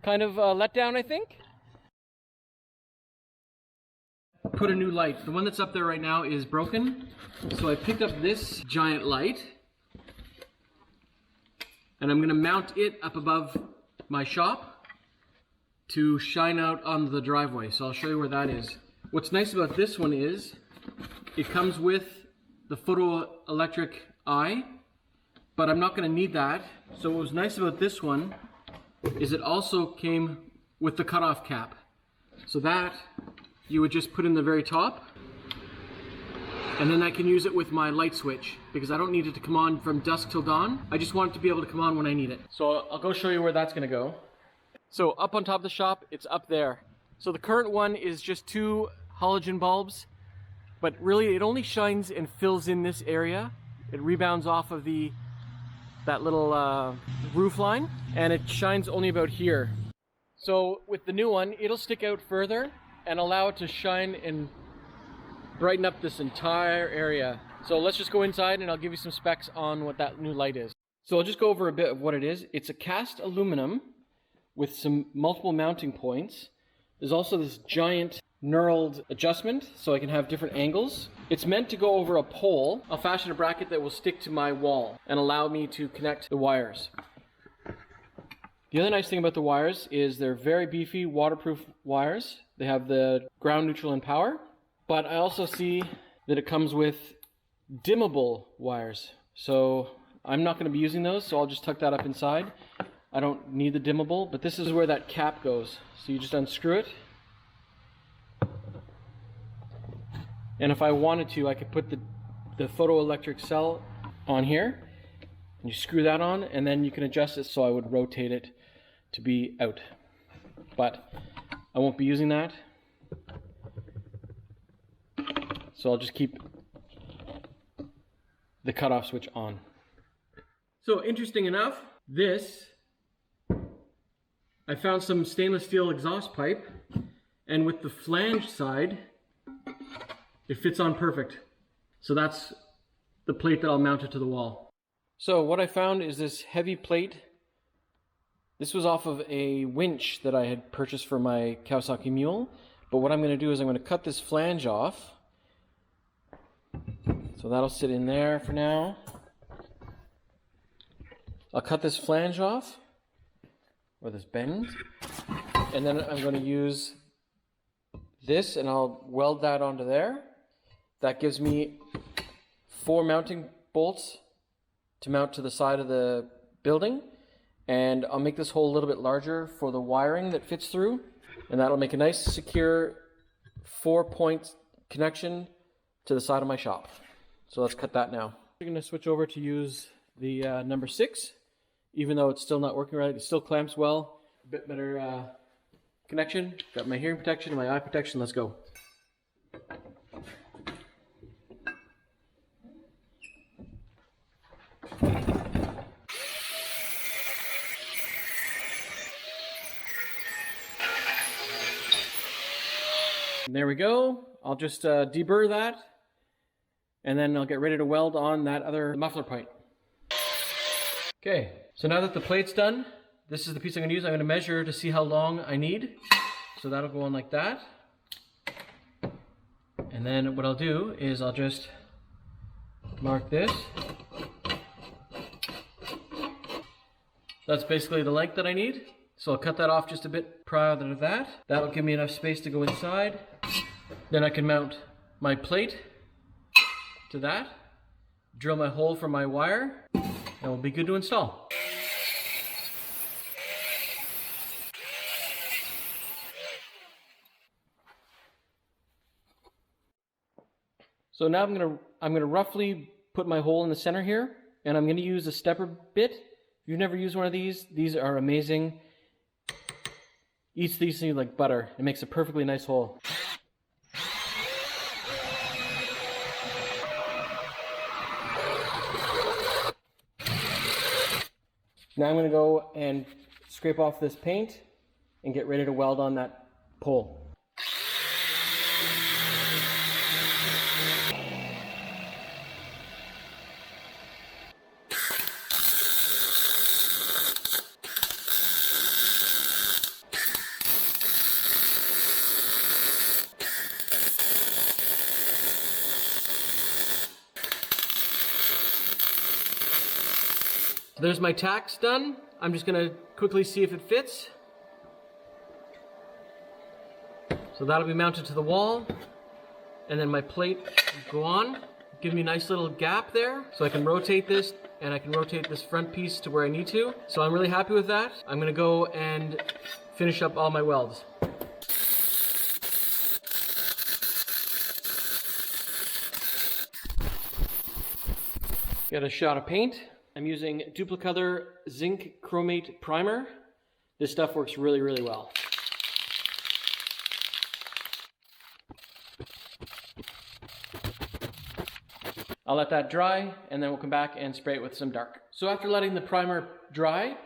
kind of letdown, I think. Put a new light. The one that's up there right now is broken. So I picked up this giant light and I'm gonna mount it up above my shop to shine out on the driveway. So I'll show you where that is. What's nice about this one is it comes with the photoelectric eye, but I'm not gonna need that. So what was nice about this one is it also came with the cutoff cap. So that you would just put in the very top, and then I can use it with my light switch because I don't need it to come on from dusk till dawn. I just want it to be able to come on when I need it. So I'll go show you where that's gonna go. So up on top of the shop, it's up there. So the current one is just 2 halogen bulbs, but really it only shines and fills in this area. It rebounds off of that little roof line, and it shines only about here. So with the new one, it'll stick out further and allow it to shine and brighten up this entire area. So let's just go inside and I'll give you some specs on what that new light is. So I'll just go over a bit of what it is. It's a cast aluminum with some multiple mounting points. There's also this giant knurled adjustment so I can have different angles. It's meant to go over a pole. I'll fashion a bracket that will stick to my wall and allow me to connect the wires. The other nice thing about the wires is they're very beefy, waterproof wires. They have the ground, neutral, and power. But I also see that it comes with dimmable wires. So I'm not going to be using those, so I'll just tuck that up inside. I don't need the dimmable, but this is where that cap goes. So you just unscrew it. And if I wanted to, I could put the photoelectric cell on here. And you screw that on, and then you can adjust it so I would rotate it to be out. But I won't be using that. So I'll just keep the cutoff switch on. So interesting enough, I found some stainless steel exhaust pipe, and with the flange side, it fits on perfect. So that's the plate that I'll mount it to the wall. So what I found is this heavy plate. This was off of a winch that I had purchased for my Kawasaki Mule. But what I'm going to do is I'm going to cut this flange off. So that'll sit in there for now. I'll cut this flange off, or this bend, and then I'm going to use this and I'll weld that onto there. That gives me 4 mounting bolts to mount to the side of the building, and I'll make this hole a little bit larger for the wiring that fits through, and that'll make a nice secure 4-point connection to the side of my shop. So let's cut that now. We're going to switch over to use the number 6, even though it's still not working right. It still clamps well, a bit better connection. Got my hearing protection and my eye protection. Let's go. And there we go. I'll just deburr that, and then I'll get ready to weld on that other muffler pipe. Okay, so now that the plate's done, this is the piece I'm going to use. I'm going to measure to see how long I need. So that'll go on like that. And then what I'll do is I'll just mark this. That's basically the length that I need. So I'll cut that off just a bit prior to that. That'll give me enough space to go inside. Then I can mount my plate to that, drill my hole for my wire, and we'll be good to install. So now I'm gonna roughly put my hole in the center here, and I'm gonna use a stepper bit. If you've never used one of these are amazing. Eats these things like butter. It makes a perfectly nice hole. Now I'm going to go and scrape off this paint and get ready to weld on that pole. there's my tacks done. I'm just gonna quickly see if it fits. So that'll be mounted to the wall, and then my plate will go on. Give me a nice little gap there, so I can rotate this, and I can rotate this front piece to where I need to. So I'm really happy with that. I'm gonna go and finish up all my welds. Got a shot of paint. I'm using Duplicolor Zinc Chromate Primer. This stuff works really, really well. I'll let that dry, and then we'll come back and spray it with some dark. So after letting the primer dry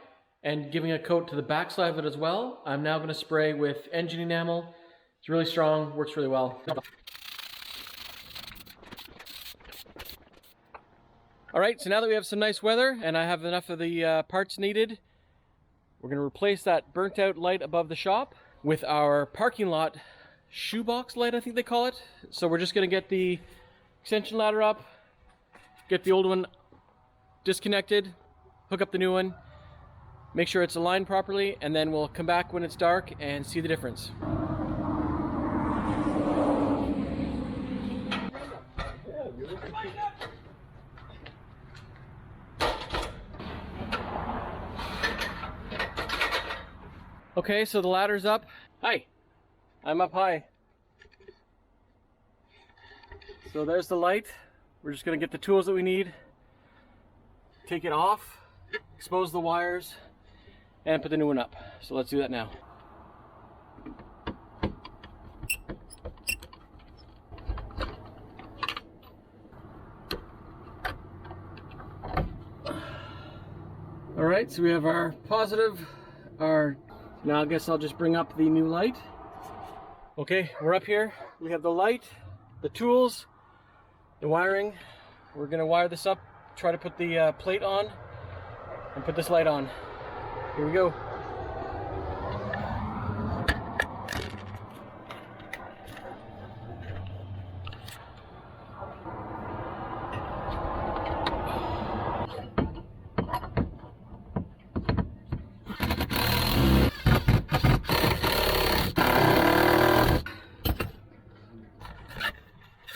and giving a coat to the backside of it as well, I'm now going to spray with engine enamel. It's really strong, works really well. All right, so now that we have some nice weather and I have enough of the parts needed, we're going to replace that burnt out light above the shop with our parking lot shoebox light, I think they call it. So we're just going to get the extension ladder up, get the old one disconnected, hook up the new one, make sure it's aligned properly, and then we'll come back when it's dark and see the difference. Okay, so the ladder's up. Hi, I'm up high. So there's the light. We're just gonna get the tools that we need, take it off, expose the wires, and put the new one up. So let's do that now. All right, so we have our positive, now I guess I'll just bring up the new light. Okay, we're up here. We have the light, the tools, the wiring. We're gonna wire this up, try to put the plate on, and put this light on. Here we go.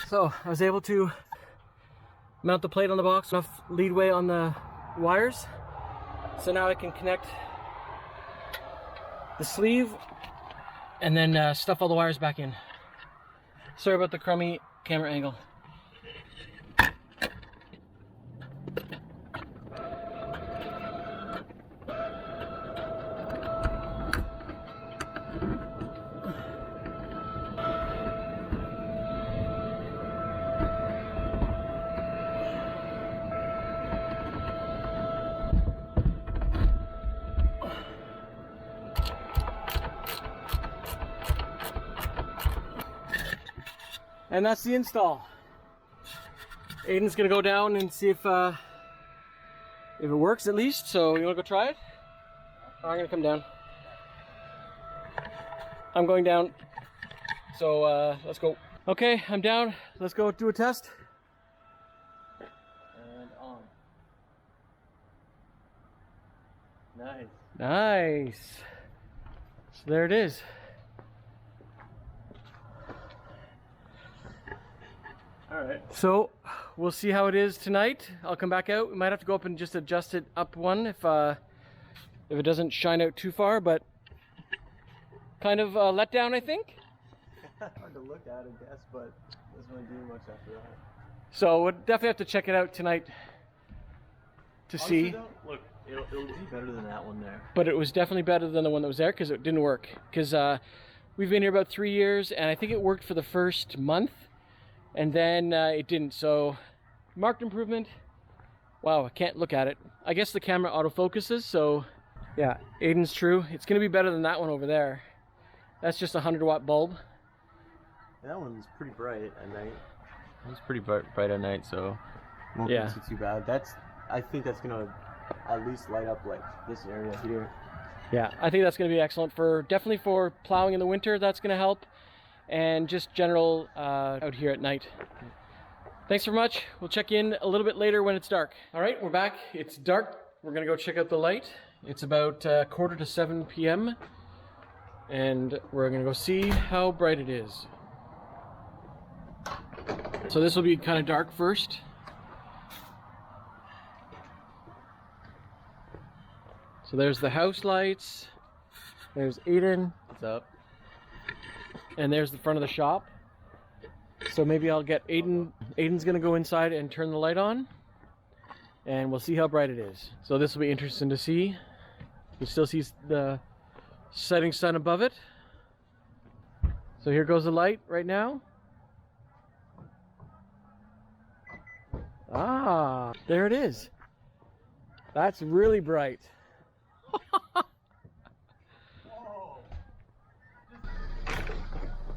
So I was able to mount the plate on the box, enough leadway on the wires. So now I can connect the sleeve and then stuff all the wires back in. Sorry about the crummy camera angle. And that's the install. Aiden's gonna go down and see if it works at least. So you wanna go try it? Or I'm gonna come down. I'm going down. So let's go. Okay, I'm down. Let's go do a test. And on. Nice. Nice. So there it is. Alright. So we'll see how it is tonight. I'll come back out. We might have to go up and just adjust it up one if it doesn't shine out too far, but kind of a letdown, I think. Hard to look at, I guess, but doesn't really do much after that. So we'll definitely have to check it out tonight to see. Though, look, it'll be better than that one there. But it was definitely better than the one that was there because it didn't work. Because we've been here about 3 years, and I think it worked for the first month. And then it didn't, so marked improvement. Wow, I can't look at it. I guess the camera autofocuses, so yeah, Aiden's true. It's gonna be better than that one over there. That's just a 100-watt bulb. That one's pretty bright at night. It's pretty bright at night, so won't be too bad. I think that's gonna at least light up like this area here. Yeah, I think that's gonna be excellent for definitely for plowing in the winter. That's gonna help. And just general out here at night. Thanks so much. We'll check in a little bit later when it's dark. All right, we're back. It's dark we're gonna go check out the light. It's about 6:45 p.m. and we're gonna go see how bright it is. So this will be kind of dark first. So there's the house lights. There's Aiden. What's up? And there's the front of the shop. So maybe I'll get Aiden. Aiden's gonna go inside and turn the light on, and we'll see how bright it is. So this will be interesting to see. You still see the setting sun above it. So here goes the light right now. Ah, there it is. That's really bright.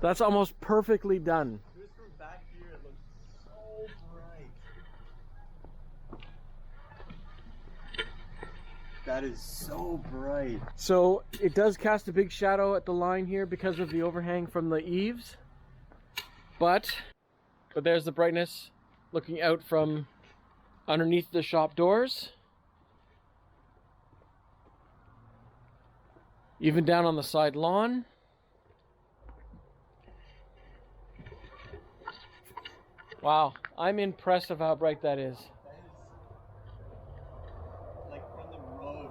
That's almost perfectly done. Just from back here, it looks so bright. That is so bright. So it does cast a big shadow at the line here because of the overhang from the eaves. But there's the brightness looking out from underneath the shop doors. Even down on the side lawn. Wow, I'm impressed of how bright that is. Like from the road.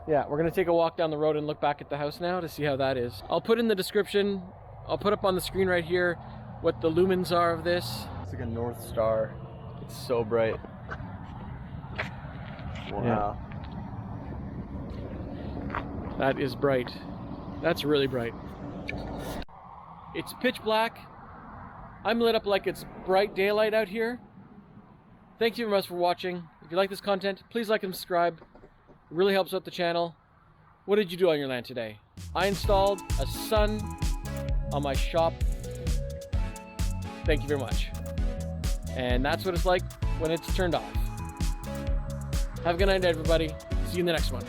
Yeah, we're gonna take a walk down the road and look back at the house now to see how that is. I'll put in the description, I'll put up on the screen right here what the lumens are of this. It's like a North Star. It's so bright. Wow. Yeah. That is bright. That's really bright. It's pitch black. I'm lit up like it's bright daylight out here. Thank you very much for watching. If you like this content, please like and subscribe. It really helps out the channel. What did you do on your land today? I installed a sun on my shop. Thank you very much. And that's what it's like when it's turned off. Have a good night, everybody. See you in the next one.